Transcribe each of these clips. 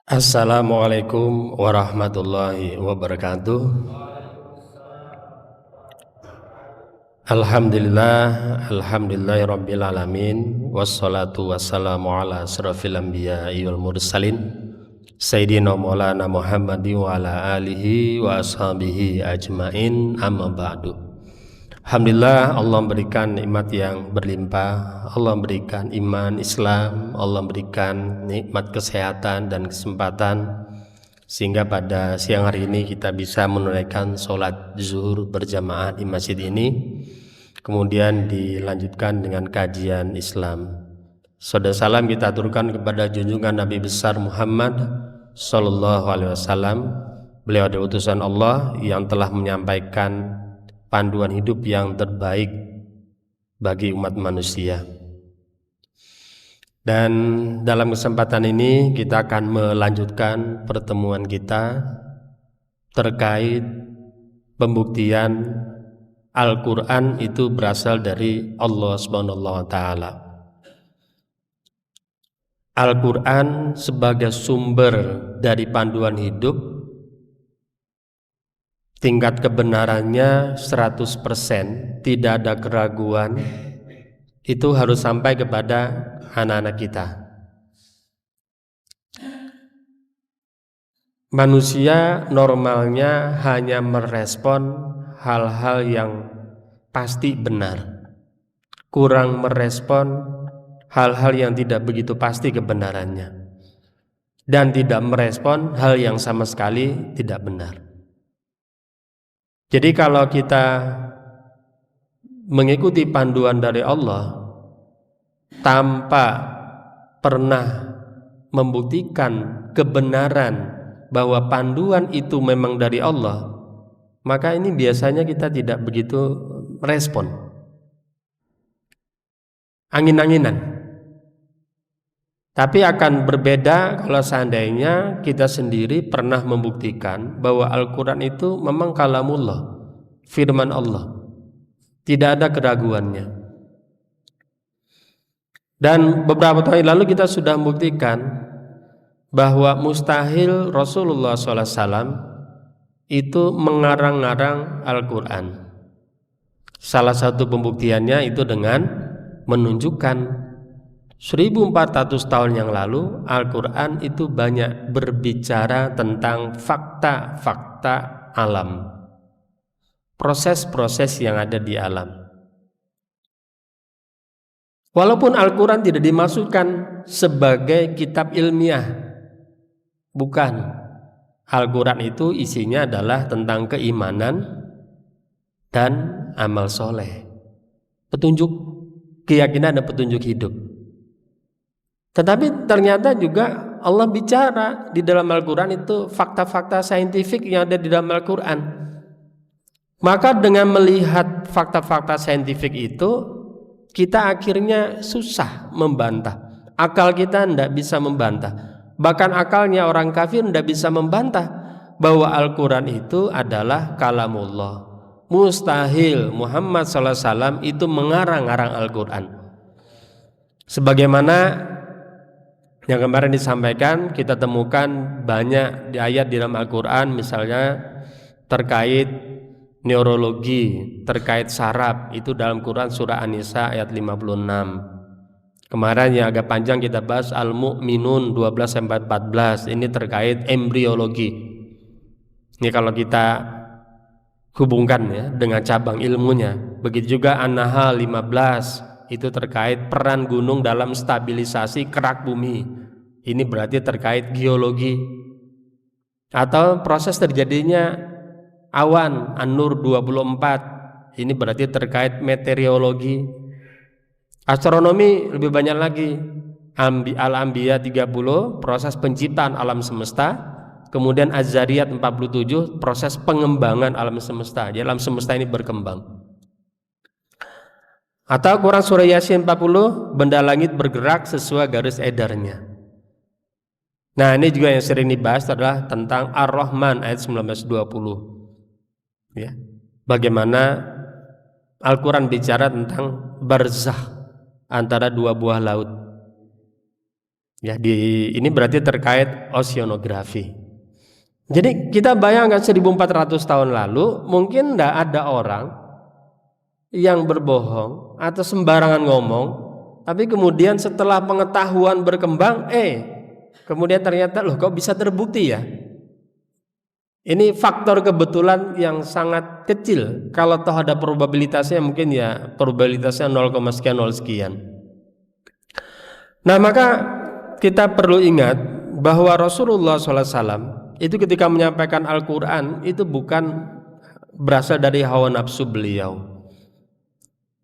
Assalamualaikum warahmatullahi wabarakatuh. Alhamdulillahirabbil alamin wassalatu wassalamu ala asrofil anbiya'i wal mursalin sayyidina maulana Muhammadin wa ala alihi wa ashabihi ajmain, amma ba'du. Alhamdulillah, Allah memberikan nikmat yang berlimpah. Allah memberikan iman Islam, Allah memberikan nikmat kesehatan dan kesempatan sehingga pada siang hari ini kita bisa menunaikan sholat zuhur berjamaah di masjid ini, kemudian dilanjutkan dengan kajian Islam. Saudara salam kita aturkan kepada junjungan Nabi besar Muhammad Sallallahu Alaihi Wasallam. Beliau adalah utusan Allah yang telah menyampaikan panduan hidup yang terbaik bagi umat manusia. Dan dalam kesempatan ini kita akan melanjutkan pertemuan kita terkait pembuktian Al-Quran itu berasal dari Allah Subhanahu wa Ta'ala. Al-Quran sebagai sumber dari panduan hidup, tingkat kebenarannya 100%, tidak ada keraguan, itu harus sampai kepada anak-anak kita. Manusia normalnya hanya merespon hal-hal yang pasti benar, kurang merespon hal-hal yang tidak begitu pasti kebenarannya, dan tidak merespon hal yang sama sekali tidak benar. Jadi kalau kita mengikuti panduan dari Allah tanpa pernah membuktikan kebenaran bahwa panduan itu memang dari Allah, maka ini biasanya kita tidak begitu respon, angin-anginan. Tapi akan berbeda kalau seandainya kita sendiri pernah membuktikan bahwa Al-Quran itu memang kalamullah, firman Allah, tidak ada keraguannya. Dan beberapa tahun lalu kita sudah membuktikan bahwa mustahil Rasulullah SAW itu mengarang-arang Al-Quran. Salah satu pembuktiannya itu dengan menunjukkan 1400 tahun yang lalu Al-Quran itu banyak berbicara tentang fakta-fakta alam, proses-proses yang ada di alam. Walaupun Al-Quran tidak dimasukkan sebagai kitab ilmiah, bukan. Al-Quran itu isinya adalah tentang keimanan dan amal soleh, petunjuk keyakinan dan petunjuk hidup. Tetapi ternyata juga Allah bicara di dalam Al-Quran itu fakta-fakta saintifik yang ada di dalam Al-Quran. Maka dengan melihat fakta-fakta saintifik itu, kita akhirnya susah membantah. Akal kita tidak bisa membantah. Bahkan akalnya orang kafir tidak bisa membantah bahwa Al-Quran itu adalah kalamullah. Mustahil Muhammad SAW itu mengarang-arang Al-Quran. Sebagaimana yang kemarin disampaikan, kita temukan banyak di ayat di dalam Al-Quran, misalnya terkait neurologi, terkait saraf, itu dalam Quran surah An-Nisa ayat 56. Kemarin yang agak panjang kita bahas Al-Mu'minun 12-14, ini terkait embriologi. Ini kalau kita hubungkan ya dengan cabang ilmunya. Begitu juga An-Nahl 15, itu terkait peran gunung dalam stabilisasi kerak bumi. Ini berarti terkait geologi. Atau proses terjadinya awan, An-Nur 24, ini berarti terkait meteorologi. Astronomi lebih banyak lagi, Al-Anbiya 30, proses penciptaan alam semesta. Kemudian Az-Zariyat 47, proses pengembangan alam semesta. Jadi alam semesta ini berkembang. Atau Quran surah Yasin 40, benda langit bergerak sesuai garis edarnya. Nah, ini juga yang sering dibahas adalah tentang Ar-Rahman ayat 19-20. Ya. Bagaimana Al-Quran bicara tentang barzakh antara dua buah laut. Ya, ini berarti terkait oceanografi. Jadi kita bayangkan 1400 tahun lalu mungkin tidak ada orang yang berbohong atau sembarangan ngomong, tapi kemudian setelah pengetahuan berkembang, kemudian ternyata loh kok bisa terbukti ya. Ini faktor kebetulan yang sangat kecil. Kalau toh ada probabilitasnya, mungkin ya probabilitasnya 0, sekian 0 sekian. Nah, maka kita perlu ingat bahwa Rasulullah SAW itu ketika menyampaikan Al-Quran itu bukan berasal dari hawa nafsu beliau.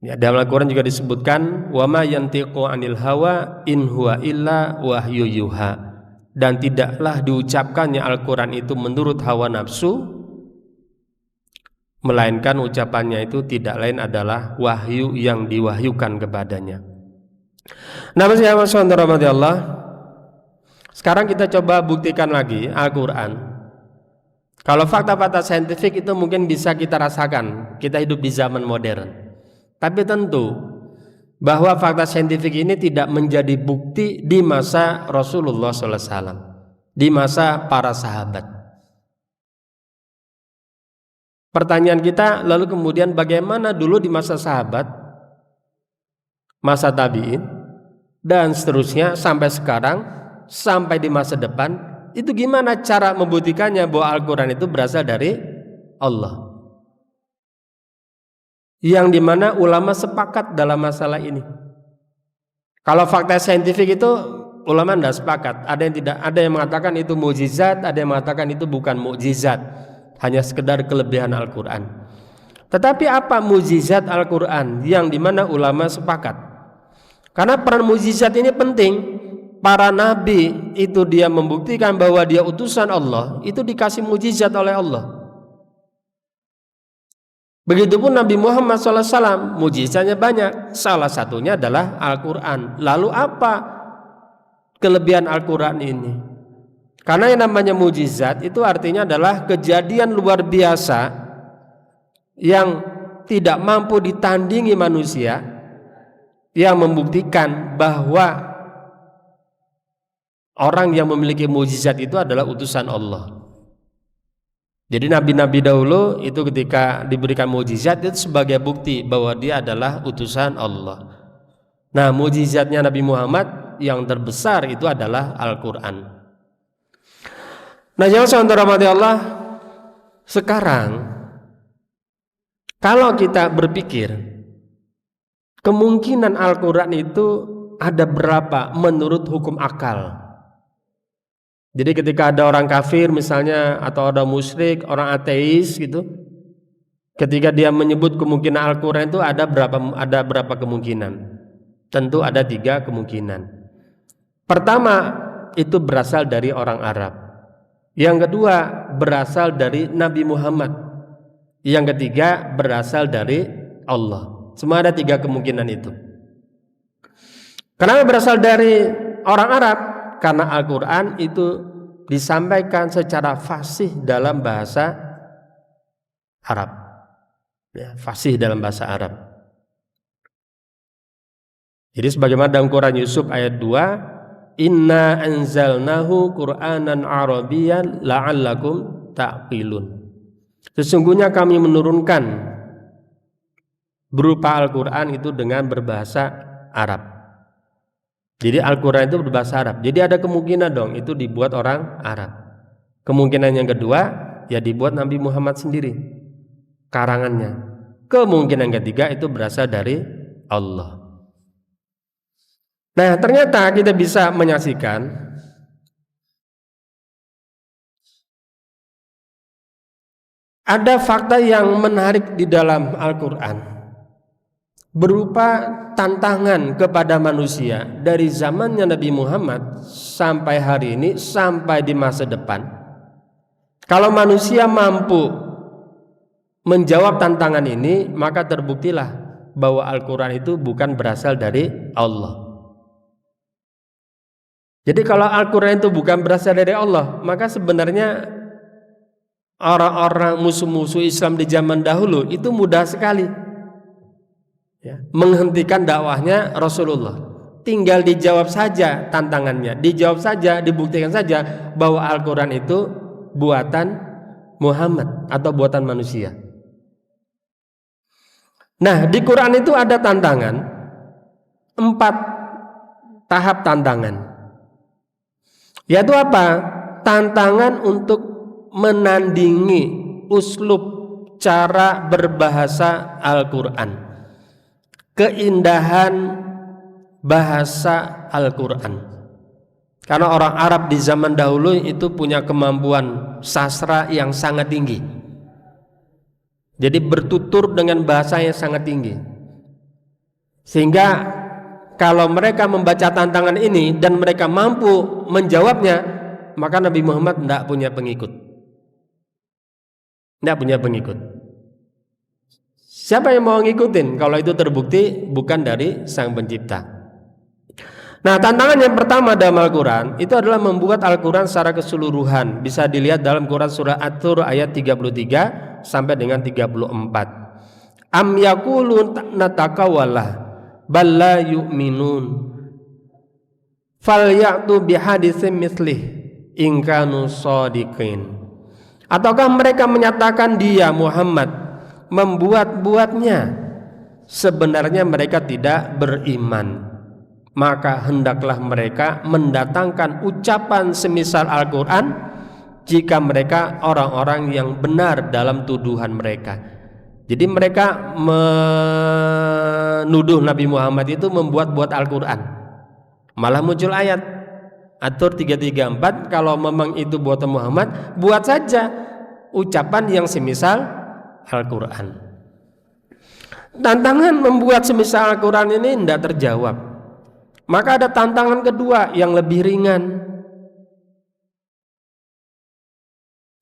Ya, dalam Al-Quran juga disebutkan wa ma yantiqu anil hawa in huwa illa wahyu yuha, dan tidaklah diucapkannya Al-Quran itu menurut hawa nafsu, melainkan ucapannya itu tidak lain adalah wahyu yang diwahyukan kepadanya. Nah, Allah, sekarang kita coba buktikan lagi Al-Quran. Kalau fakta-fakta saintifik itu mungkin bisa kita rasakan, kita hidup di zaman modern. Tapi tentu bahwa fakta saintifik ini tidak menjadi bukti di masa Rasulullah SAW, di masa para sahabat. Pertanyaan kita lalu kemudian bagaimana dulu di masa sahabat, masa tabi'in, dan seterusnya sampai sekarang, sampai di masa depan, itu gimana cara membuktikannya bahwa Al-Quran itu berasal dari Allah, yang dimana ulama sepakat dalam masalah ini. Kalau fakta saintifik itu ulama tidak sepakat. Ada yang mengatakan itu mukjizat, ada yang mengatakan itu bukan mukjizat, hanya sekedar kelebihan Al-Quran. Tetapi apa mukjizat Al-Quran yang dimana ulama sepakat? Karena peran mukjizat ini penting. Para nabi itu dia membuktikan bahwa dia utusan Allah, itu dikasih mukjizat oleh Allah. Begitupun Nabi Muhammad SAW, mukjizatnya banyak. Salah satunya adalah Al-Quran. Lalu apa kelebihan Al-Quran ini? Karena yang namanya mukjizat itu artinya adalah kejadian luar biasa yang tidak mampu ditandingi manusia, yang membuktikan bahwa orang yang memiliki mukjizat itu adalah utusan Allah. Jadi nabi-nabi dahulu itu ketika diberikan mukjizat itu sebagai bukti bahwa dia adalah utusan Allah. Nah, mukjizatnya Nabi Muhammad yang terbesar itu adalah Al-Quran. Nah, jangan dirahmati Allah, sekarang kalau kita berpikir kemungkinan Al-Quran itu ada berapa menurut hukum akal. Jadi ketika ada orang kafir misalnya, atau ada musyrik, orang ateis gitu, ketika dia menyebut kemungkinan Al-Quran itu ada berapa kemungkinan? Tentu ada 3 kemungkinan. Pertama, itu berasal dari orang Arab. Yang kedua, berasal dari Nabi Muhammad. Yang ketiga, berasal dari Allah. Semua ada 3 kemungkinan itu. Kenapa berasal dari orang Arab? Karena Al-Quran itu disampaikan secara fasih dalam bahasa Arab, ya, fasih dalam bahasa Arab. Jadi sebagaimana dalam Quran Yusuf ayat 2, Inna anzalnahu Qur'anan Arabiyyan la'allakum ta'qilun. Sesungguhnya kami menurunkan berupa Al-Quran itu dengan berbahasa Arab. Jadi Al-Quran itu berbahasa Arab. Jadi ada kemungkinan dong itu dibuat orang Arab. Kemungkinan yang kedua, ya dibuat Nabi Muhammad sendiri, karangannya. Kemungkinan ketiga itu berasal dari Allah. Nah, ternyata kita bisa menyaksikan ada fakta yang menarik di dalam Al-Quran, berupa tantangan kepada manusia dari zamannya Nabi Muhammad sampai hari ini, sampai di masa depan. Kalau manusia mampu menjawab tantangan ini, maka terbuktilah bahwa Al-Quran itu bukan berasal dari Allah. Jadi kalau Al-Quran itu bukan berasal dari Allah, maka sebenarnya orang-orang musuh-musuh Islam di zaman dahulu itu mudah sekali, ya, menghentikan dakwahnya Rasulullah. tinggal dijawab saja tantangannya, dijawab saja, dibuktikan saja bahwa Al-Quran itu buatan Muhammad atau buatan manusia. Nah, di Quran itu ada tantangan, 4 tahap tantangan. Yaitu apa? Tantangan untuk menandingi uslub cara berbahasa Al-Quran, keindahan bahasa Al-Quran. Karena orang Arab di zaman dahulu itu punya kemampuan sastra yang sangat tinggi. Jadi bertutur dengan bahasa yang sangat tinggi. Sehingga kalau mereka membaca tantangan ini dan mereka mampu menjawabnya, maka Nabi Muhammad tidak punya pengikut. Tidak punya pengikut. Siapa yang mau ngikutin kalau itu terbukti bukan dari Sang Pencipta? Nah, tantangan yang pertama dalam Al-Quran itu adalah membuat Al-Quran secara keseluruhan. Bisa dilihat dalam Quran surah At-Tur ayat 33 sampai dengan 34. Am yaqulun nataqawwalah bal la yu'minun falyatu bihaditsin mithlih in kanu shadiqin. Ataukah mereka menyatakan dia Muhammad membuat-buatnya, sebenarnya mereka tidak beriman. Maka hendaklah mereka mendatangkan ucapan semisal Al-Quran jika mereka orang-orang yang benar dalam tuduhan mereka. Jadi mereka menuduh Nabi Muhammad itu membuat-buat Al-Quran. Malah muncul ayat At-Tur 334, kalau memang itu buatan Muhammad, buat saja ucapan yang semisal Al-Quran. Tantangan membuat semisal Al-Quran ini tidak terjawab. Maka ada tantangan kedua yang lebih ringan,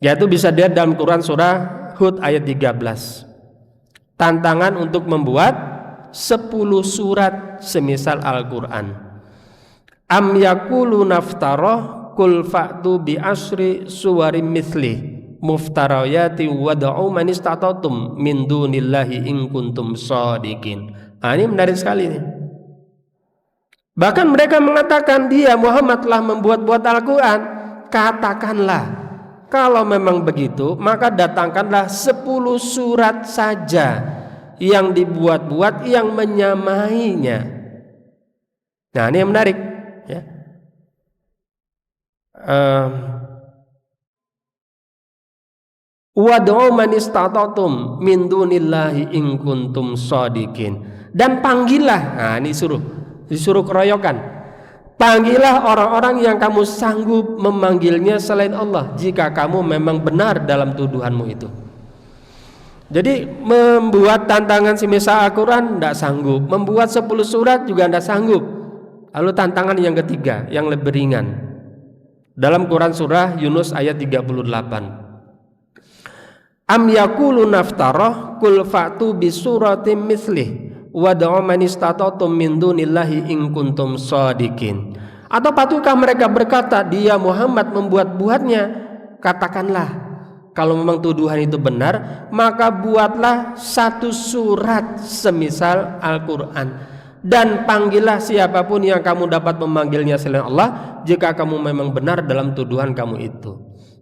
yaitu bisa dilihat dalam Quran surah Hud ayat 13. Tantangan untuk membuat 10 surat semisal Al-Quran. Am yakulu naftaroh kul fa'tu bi asri suwarim mithlih muftarayati wada'u man istata'tum min dunillahi in kuntum shadiqin. Ini menarik sekali nih. Bahkan mereka mengatakan dia Muhammad telah membuat-buat Al-Quran. Katakanlah, kalau memang begitu, maka datangkanlah 10 surat saja yang dibuat-buat yang menyamainya. Nah, ini yang menarik ya. Wad'u man istata'tum min dunillahi in kuntum shadiqin. Dan panggillah, nah ini disuruh keroyokan. Panggillah orang-orang yang kamu sanggup memanggilnya selain Allah jika kamu memang benar dalam tuduhanmu itu. Jadi membuat tantangan semisal Al-Quran tidak sanggup, membuat 10 surat juga tidak sanggup. Lalu tantangan yang ketiga yang lebih ringan dalam Quran surah Yunus ayat 38. Am yaqulu naftarah kul fa'tu bi suratin mithlih wad'u man istata'tum min dunillahi in kuntum shadiqin. Atau patukah mereka berkata dia Muhammad membuat-buatnya? Katakanlah, kalau memang tuduhan itu benar, maka buatlah 1 surat semisal Al-Quran dan panggillah siapapun yang kamu dapat memanggilnya selain Allah jika kamu memang benar dalam tuduhan kamu itu.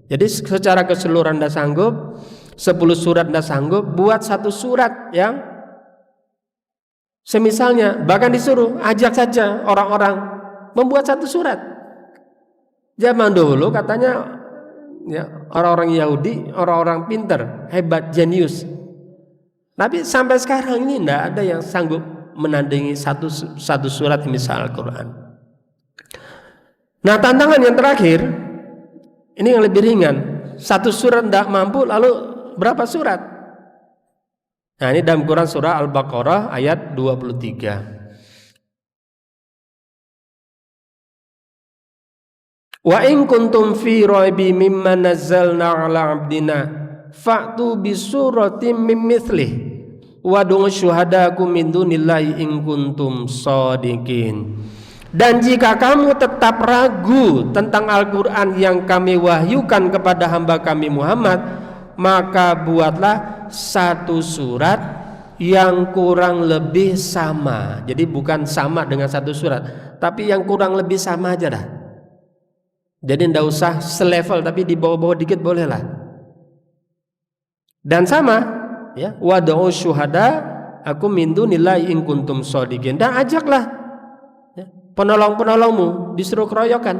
Jadi secara keseluruhan tidak sanggup, 10 surat tidak sanggup, buat 1 surat yang semisalnya. Bahkan disuruh ajak saja orang-orang membuat 1 surat. Zaman dahulu katanya ya, orang-orang Yahudi, orang-orang pintar, hebat, jenius. Tapi sampai sekarang ini tidak ada yang sanggup menandingi satu surat misal Al-Quran. Nah, tantangan yang terakhir ini yang lebih ringan. 1 surat tidak mampu, lalu berapa surat? Nah, ini dalam Quran surah Al-Baqarah ayat 23. Wa in kuntum fi raibi mimma nazzalna ala abdina fa'tu bi suratin min mithlih wad'u syuhadakum min dunillahi in kuntum shadiqin. Dan jika kamu tetap ragu tentang Al-Quran yang kami wahyukan kepada hamba kami Muhammad, maka buatlah 1 surat yang kurang lebih sama. Jadi bukan sama dengan satu surat, tapi yang kurang lebih sama aja dah. Jadi ndak usah selevel, tapi di bawah-bawah dikit boleh lah. Dan sama, ya, wad'u syuhada aku min dunillahi in kuntum shodiqin. Dan ajaklah, ya, penolong-penolongmu, disuruh keroyokan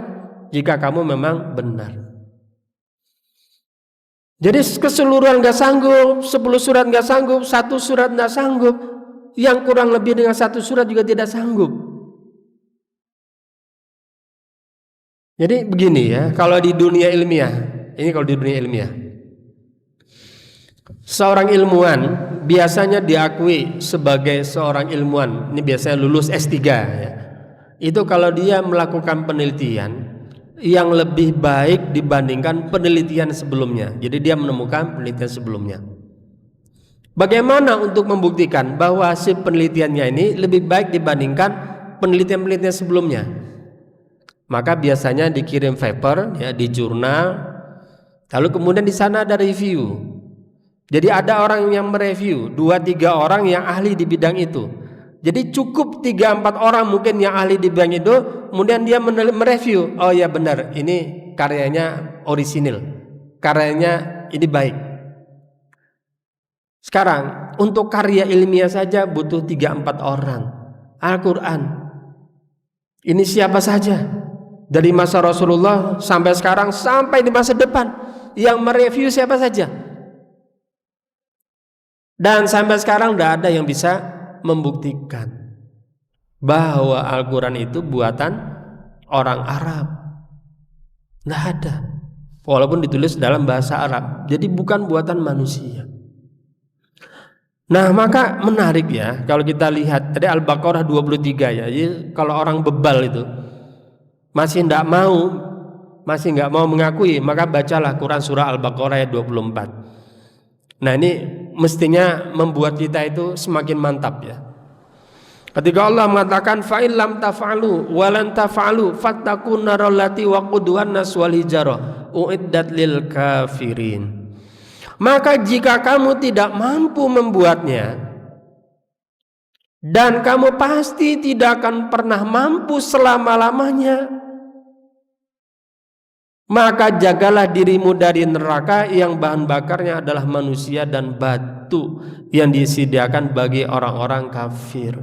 jika kamu memang benar. Jadi keseluruhan nggak sanggup, 10 surat nggak sanggup, 1 surat nggak sanggup, yang kurang lebih dengan 1 surat juga tidak sanggup. Jadi begini ya, kalau di dunia ilmiah, seorang ilmuwan biasanya diakui sebagai seorang ilmuwan, ini biasanya lulus S3 ya. Itu kalau dia melakukan penelitian yang lebih baik dibandingkan penelitian sebelumnya. Jadi dia menemukan penelitian sebelumnya. Bagaimana untuk membuktikan bahwa hasil penelitiannya ini lebih baik dibandingkan penelitian-penelitian sebelumnya? Maka biasanya dikirim paper ya di jurnal, lalu kemudian di sana ada review. Jadi ada orang yang mereview, 2-3 orang yang ahli di bidang itu. Jadi cukup 3-4 orang mungkin yang ahli di bidang itu, kemudian dia mereview, oh ya benar, ini karyanya orisinil, karyanya ini baik. Sekarang untuk karya ilmiah saja butuh 3-4 orang. Al-Quran ini siapa saja dari masa Rasulullah sampai sekarang sampai di masa depan yang mereview siapa saja, dan sampai sekarang tidak ada yang bisa membuktikan bahwa Al-Quran itu buatan orang Arab. Tidak ada, walaupun ditulis dalam bahasa Arab. Jadi bukan buatan manusia. Nah maka menarik ya, kalau kita lihat tadi Al-Baqarah 23 ya. Jadi kalau orang bebal itu masih nggak mau mengakui, maka bacalah Quran surah Al-Baqarah ayat 24. Nah ini mestinya membuat kita itu semakin mantap ya. Ketika Allah mengatakan fa in lam taf'alu wa lan taf'alu fattaqun naral lati waquduhan nas wal hijarah uiddat lil kafirin. Maka jika kamu tidak mampu membuatnya, dan kamu pasti tidak akan pernah mampu selama-lamanya, maka jagalah dirimu dari neraka yang bahan bakarnya adalah manusia dan batu yang disediakan bagi orang-orang kafir.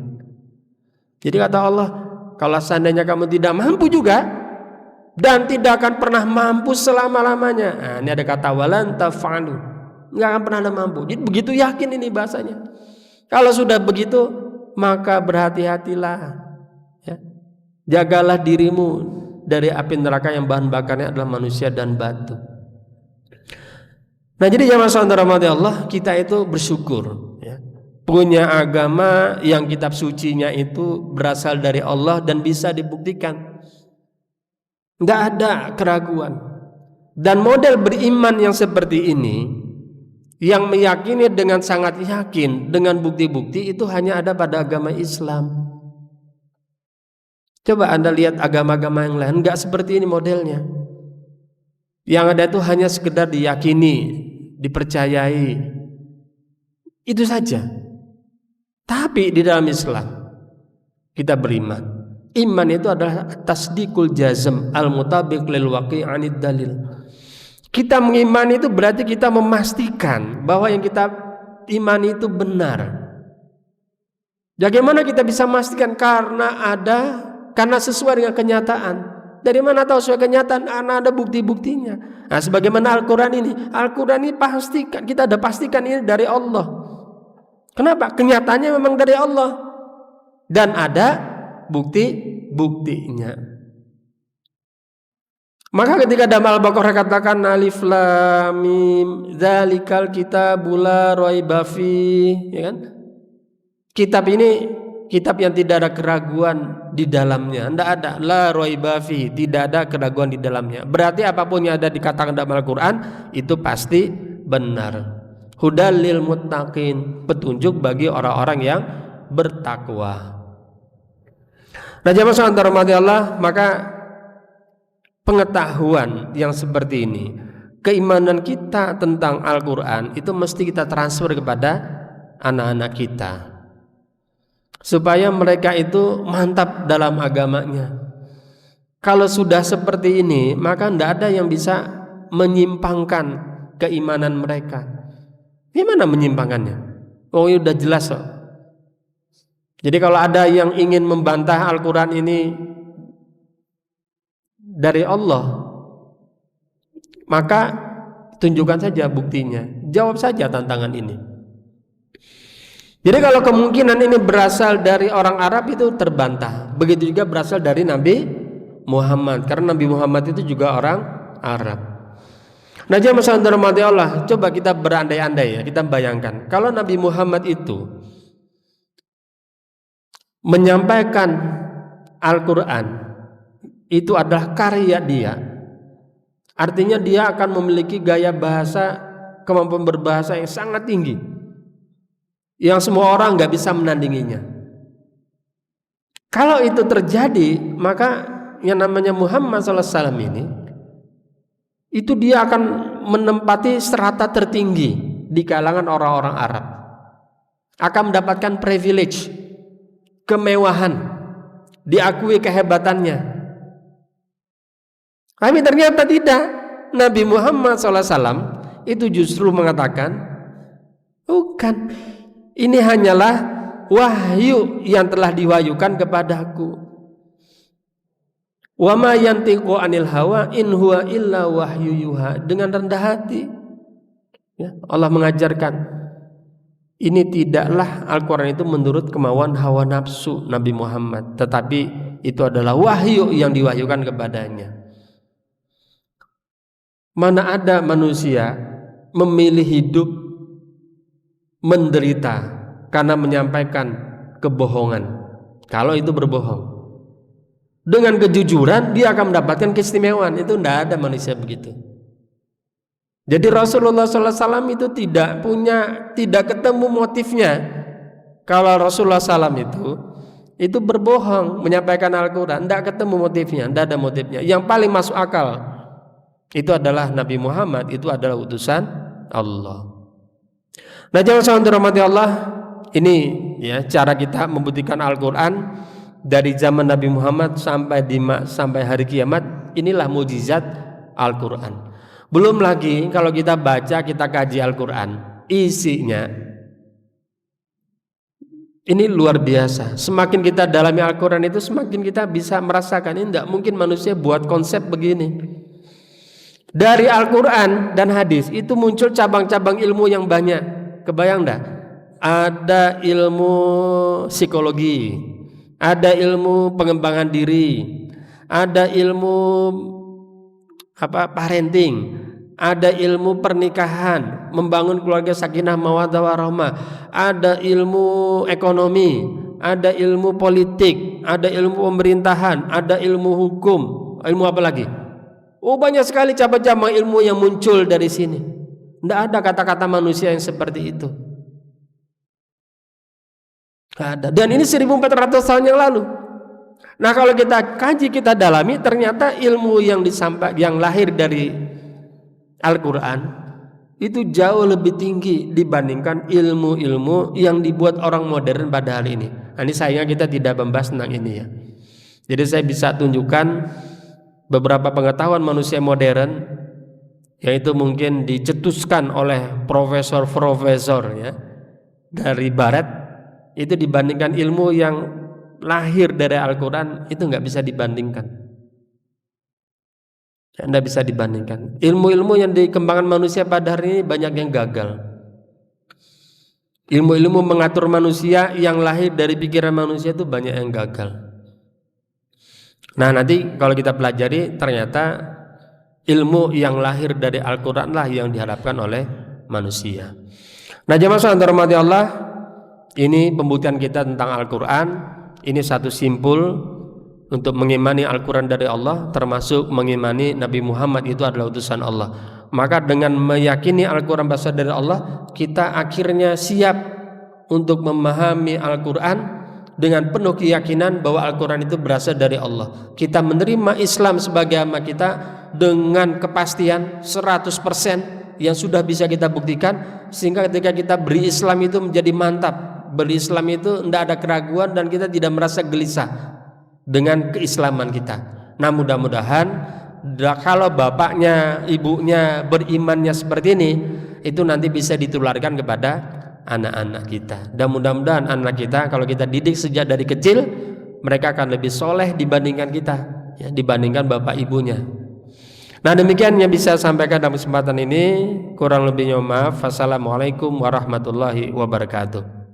Jadi kata Allah, kalau seandainya kamu tidak mampu juga dan tidak akan pernah mampu selama-lamanya, nah, ini ada kata walan taf'alu, nggak akan pernah mampu. Jadi begitu yakin ini bahasanya. Kalau sudah begitu, maka berhati-hatilah ya. Jagalah dirimu dari api neraka yang bahan bakarnya adalah manusia dan batu. Nah jadi jamaah saudara rahmati Allah, kita itu bersyukur ya, punya agama yang kitab sucinya itu berasal dari Allah dan bisa dibuktikan, nggak ada keraguan. Dan model beriman yang seperti ini, yang meyakini dengan sangat yakin dengan bukti-bukti, itu hanya ada pada agama Islam. Coba Anda lihat agama-agama yang lain, enggak seperti ini modelnya. Yang ada itu hanya sekedar diyakini, dipercayai, itu saja. Tapi di dalam Islam kita beriman. Iman itu adalah tasdiqul jazm al-mutabiq lil waqi'anid dalil. Kita mengimani itu berarti kita memastikan bahwa yang kita imani itu benar. Bagaimana kita bisa memastikan? Karena sesuai dengan kenyataan. Dari mana tahu sesuai kenyataan? Karena ada bukti-buktinya. Nah, sebagaimana Al-Quran ini pastikan, kita ada pastikan ini dari Allah. Kenapa? Kenyataannya memang dari Allah dan ada bukti-buktinya. Maka ketika dalam Al-Baqarah katakan alif lam mim dzalikal kitabul la raiba fihi, ya kan? Kitab ini kitab yang tidak ada keraguan di dalamnya. Tidak ada la raiba fihi, tidak ada keraguan di dalamnya. Berarti apapun yang ada dikatakan dalam Al-Quran itu pasti benar. Hudal lil muttaqin, petunjuk bagi orang-orang yang bertakwa. Nah jamaah sekalian rahmati Allah, maka pengetahuan yang seperti ini, keimanan kita tentang Al-Quran itu mesti kita transfer kepada anak-anak kita supaya mereka itu mantap dalam agamanya. Kalau sudah seperti ini, maka tidak ada yang bisa menyimpangkan keimanan mereka. Gimana menyimpangkannya? Oh, sudah jelas kok. Jadi kalau ada yang ingin membantah Al-Quran ini dari Allah, maka tunjukkan saja buktinya, jawab saja tantangan ini. Jadi kalau kemungkinan ini berasal dari orang Arab itu terbantah. Begitu juga berasal dari Nabi Muhammad, karena Nabi Muhammad itu juga orang Arab. Nah, jemaah sekalian dirahmati Allah, coba kita berandai-andai ya, kita bayangkan kalau Nabi Muhammad itu menyampaikan Al-Quran itu adalah karya dia, artinya dia akan memiliki gaya bahasa, kemampuan berbahasa yang sangat tinggi, yang semua orang nggak bisa menandinginya. Kalau itu terjadi, maka yang namanya Muhammad SAW ini, itu dia akan menempati strata tertinggi di kalangan orang-orang Arab, akan mendapatkan privilege, kemewahan, diakui kehebatannya. Tapi ternyata tidak. Nabi Muhammad SAW itu justru mengatakan, bukan, ini hanyalah wahyu yang telah diwahyukan kepadaku. Wa ma yantiqu anil hawa in huwa illa wahyu yuha. Dengan rendah hati ya, Allah mengajarkan, ini tidaklah Al-Quran itu menurut kemauan hawa nafsu Nabi Muhammad, tetapi itu adalah wahyu yang diwahyukan kepadanya. Mana ada manusia memilih hidup menderita karena menyampaikan kebohongan. Kalau itu berbohong, dengan kejujuran dia akan mendapatkan keistimewaan. Itu tidak ada manusia begitu. Jadi Rasulullah SAW itu tidak ketemu motifnya. Kalau Rasulullah SAW itu berbohong menyampaikan Al-Quran, tidak ketemu motifnya, tidak ada motifnya. Yang paling masuk akal itu adalah Nabi Muhammad, itu adalah utusan Allah. Nah, jangan sampai dirahmati Allah, ini ya cara kita membuktikan Al-Quran dari zaman Nabi Muhammad sampai hari kiamat. Inilah mukjizat Al-Quran. Belum lagi kalau kita baca, kita kaji Al-Quran, isinya ini luar biasa. Semakin kita dalami Al-Quran itu, semakin kita bisa merasakan ini tidak mungkin manusia buat konsep begini. Dari Al-Quran dan hadis itu muncul cabang-cabang ilmu yang banyak. Kebayang enggak? Ada ilmu psikologi, ada ilmu pengembangan diri, ada ilmu parenting, ada ilmu pernikahan, membangun keluarga sakinah mawaddah warahmah, ada ilmu ekonomi, ada ilmu politik, ada ilmu pemerintahan, ada ilmu hukum, ilmu apa lagi? Oh, banyak sekali cabang-cabang ilmu yang muncul dari sini. Tidak ada kata-kata manusia yang seperti itu. Tidak ada. Dan ini 1400 tahun yang lalu. Nah, kalau kita kaji, kita dalami, ternyata ilmu yang lahir dari Al-Quran itu jauh lebih tinggi dibandingkan ilmu-ilmu yang dibuat orang modern pada hari ini. Nah, ini sayangnya kita tidak membahas tentang ini ya. Jadi saya bisa tunjukkan beberapa pengetahuan manusia modern yang itu mungkin dicetuskan oleh profesor-profesor ya dari barat, itu dibandingkan ilmu yang lahir dari Al-Quran, itu nggak bisa dibandingkan. Nggak bisa dibandingkan. Ilmu-ilmu yang dikembangkan manusia pada hari ini banyak yang gagal. Ilmu-ilmu mengatur manusia yang lahir dari pikiran manusia itu banyak yang gagal. Nah, nanti kalau kita pelajari, ternyata ilmu yang lahir dari Al-Quran lah yang diharapkan oleh manusia. Nah, jemaah sekalian dirahmati Allah, ini pembuktian kita tentang Al-Quran. Ini satu simpul untuk mengimani Al-Quran dari Allah, termasuk mengimani Nabi Muhammad itu adalah utusan Allah. Maka dengan meyakini Al-Quran berasal dari Allah, kita akhirnya siap untuk memahami Al-Quran dengan penuh keyakinan bahwa Al-Quran itu berasal dari Allah. Kita menerima Islam sebagai agama kita dengan kepastian 100%, yang sudah bisa kita buktikan, sehingga ketika kita beri Islam itu menjadi mantap. Beri Islam itu tidak ada keraguan dan kita tidak merasa gelisah dengan keislaman kita. Nah, mudah-mudahan kalau bapaknya, ibunya berimannya seperti ini, itu nanti bisa ditularkan kepada anak-anak kita. Dan mudah-mudahan anak kita kalau kita didik sejak dari kecil, mereka akan lebih soleh dibandingkan kita, ya, dibandingkan bapak ibunya. Nah, demikian yang bisa saya sampaikan dalam kesempatan ini. Kurang lebihnya maaf. Wassalamualaikum warahmatullahi wabarakatuh.